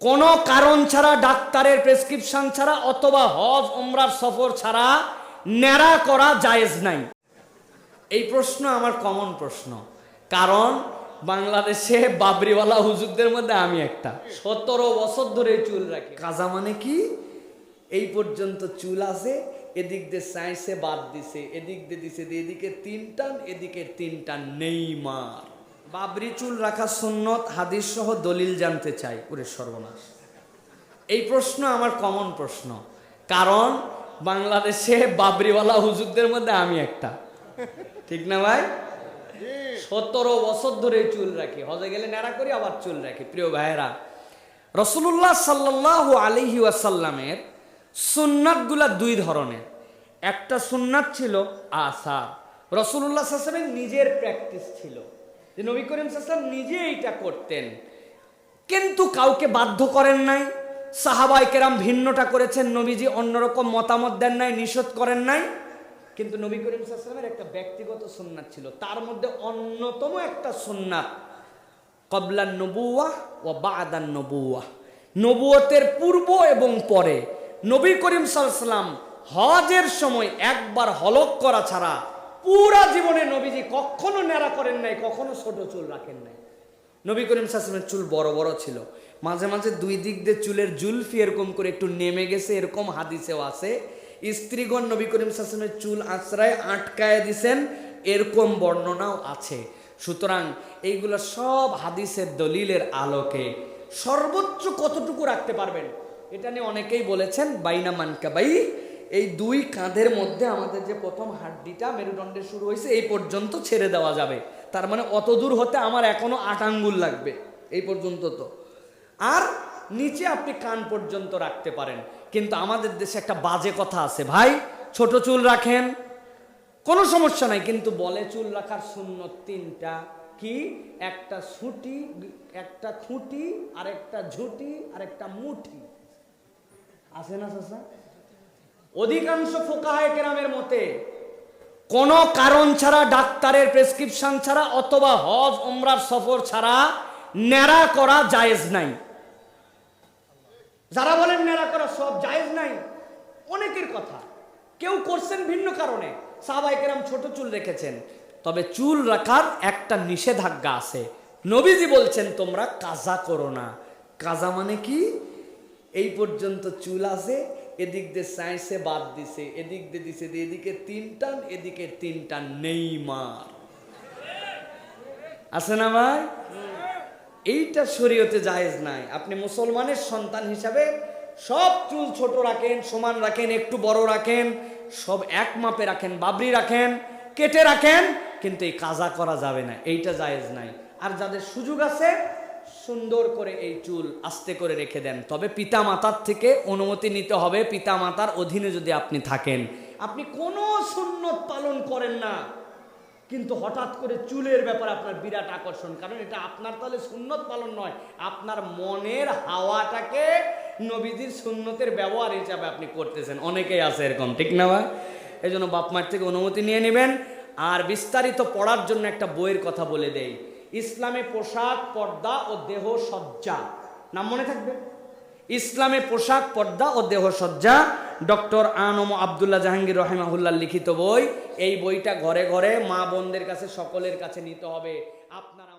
কোনো কারণ ছাড়া, ডাক্তারের প্রেসক্রিপশন ছাড়া অথবা হজ উমরার সফর ছাড়া ন্যাড়া করা জায়েজ নাই। এই প্রশ্ন আমার কমন প্রশ্ন, কারণ বাংলাদেশে বাবরিওয়ালা হুজুরদের মধ্যে আমি একটা। 17 বছর ধরে চুল রাখি। কাজা মানে কি? এই পর্যন্ত চুল আছে, এদিক দিয়ে সাইন্সে বাদ দিছে, এদিক দিয়ে দিছে, এদিকে 3 টান, এদিকে 3 টান, নেইমার। বাবরি চুল রাখা সুন্নত হাদিস সহ দলিল জানতে চাই। ওরে সর্বনাশ! এই প্রশ্ন আমার কমন প্রশ্ন, কারণ বাংলাদেশে বাবরিওয়ালা হুজুরদের মধ্যে আমি একটা। ঠিক না ভাই? 17 বছর ধরে চুল রাখি, হজে গেলে ন্যাড়া করি, আবার চুল রাখি। প্রিয় ভাইয়েরা, রাসূলুল্লাহ সাল্লাল্লাহু আলাইহি ওয়াসাল্লামের সুন্নাতগুলা 2 ধরনের। একটা সুন্নাত ছিল আসার, রাসূলুল্লাহ সাল্লাল্লাহু আলাইহি ওয়াসাল্লামের নিজের প্র্যাকটিস ছিল, যে নবী করিম সাল্লাল্লাহু আলাইহি ওয়াসাল্লাম নিজে এইটা করতেন, কিন্তু কাউকে বাধ্য করেন নাই। সাহাবায়ে কেরাম ভিন্নটা করেছেন, নবীজি অন্যরকম মতামত দেন নাই, নিষেধ করেন নাই। কিন্তু নবী করিম সাল্লাল্লাহু আলাইহি ওয়াসাল্লামের একটা ব্যক্তিগত সুন্নাত ছিল, তার মধ্যে অন্যতম একটা সুন্নাত ক্বাবলান নবুওয়াহ ওয়া বা'দান নবুওয়াহ, নবুয়তের পূর্ব এবং পরে। নবী করিম সাল্লাল্লাহু আলাইহি ওয়াসাল্লাম হজের সময় একবার হলক করা ছাড়া পুরা জীবনে নবীজি কখনো ন্যাড়া করেন নাই, কখনো ছোট চুল রাখেন নাই। নবী করিম সাল্লাল্লাহু আলাইহি ওয়াসাল্লামের চুল বড় বড় ছিল, মাঝে মাঝে 2 দিক দিয়ে চুলের জুলফি এরকম করে একটু নেমে গেছে, এরকম হাদিসেও আছে। স্ত্রীগণ নবী করিম সাল্লাল্লাহু আলাইহি ওয়াসাল্লামের চুল আঁচড়ায় আটকায় দিছেন, এরকম বর্ণনাও আছে। সুতরাং এইগুলো সব হাদিসের দলিলের আলোকে সর্বোচ্চ কতটুকু রাখতে পারবেন এটা নিয়ে অনেকেই বলেছেন বাইনা মানকাবাই, এই 2 কাঁধের মধ্যে আমাদের যে প্রথম হাড্ডিটা মেরুদণ্ডে শুরু হয়েছে এই পর্যন্ত ছেড়ে দেওয়া যাবে। তার মানে অত দূর হতে আমার এখনো 8 আঙ্গুল লাগবে, এই পর্যন্ত তো। আর নিচে আপনি কান পর্যন্ত রাখতে পারেন। কিন্তু আমাদের দেশে একটা বাজে কথা আছে, ভাই ছোট চুল রাখেন কোনো সমস্যা নাই, কিন্তু বলে চুল রাখার সুন্নত 3টা। কি? একটা ছুটি, একটা খুঁটি, আর একটা ঝুঁটি, আর একটা মুঠি। আছে না চাচা? অধিকাংশ ফুকাহায়ে কেরামের মতে কোনো কারণ ছাড়া, ডাক্তারের প্রেসক্রিপশন ছাড়া অথবা হজ উমরার সফর ছাড়া ন্যাড়া করা জায়েজ নাই। যারা বলেন ন্যাড়া করা সব জায়েজ নাই, অনেকের কথা। কেউ করছেন ভিন্ন কারণে, সাহাবায়ে কেরাম ছোট চুল রেখেছেন। তবে চুল রাখার একটা নিষেধাজ্ঞা আছে, নবীজি বলছেন তোমরা কাজা করো না। কাজা মানে কি? এই পর্যন্ত চুল আছে, এদিক দিয়ে সাইন্সে বাদ দিছে, এদিক দিয়ে দিছে, এদিকে 3 টান, এদিকে 3 টান, নেইমার। আছে না ভাই? এইটা শরীয়তে জায়েজ নাই। আপনি মুসলমানের সন্তান হিসাবে সব চুল ছোট রাখেন, সমান রাখেন, একটু বড় রাখেন, সব এক মাপে রাখেন, বাবরি রাখেন, কেটে রাখেন, কিন্তু এই কাজা করা যাবে না, এইটা জায়েজ নাই। আর যাদের সুযোগ আছে সুন্দর করে এই চুল আস্তে করে রেখে দেন, তবে পিতা মাতার থেকে অনুমতি নিতে হবে। পিতা মাতার অধীনে যদি আপনি থাকেন, আপনি কোনো সুন্নত পালন করেন না, কিন্তু হঠাৎ করে চুলের ব্যাপারে আপনার বিরাট আকর্ষণ, কারণ এটা আপনার তাহলে সুন্নত পালন নয়, আপনার মনের হাওয়াটাকে নবীজির সুন্নতের ব্যবহার হিসাবে আপনি করতেছেন। অনেকেই আছে এরকম, ঠিক না ভাই? এই জন্য বাপ মার থেকে অনুমতি নিয়ে নেবেন। আর বিস্তারিত পড়ার জন্য একটা বইয়ের কথা বলে দেই, ইসলামে পোশাক, পর্দা ও দেহ সজ্জা, নাম মনে থাকবে? ইসলামে পোশাক, পর্দা ও দেহসজ্জা, ডক্টর আনম আব্দুল্লাহ জাহাঙ্গীর রহিমাহুল্লাহ লিখিত বই। এই বইটা ঘরে ঘরে মা বোনদের কাছে, সকলের কাছে নিতে হবে। আপনারা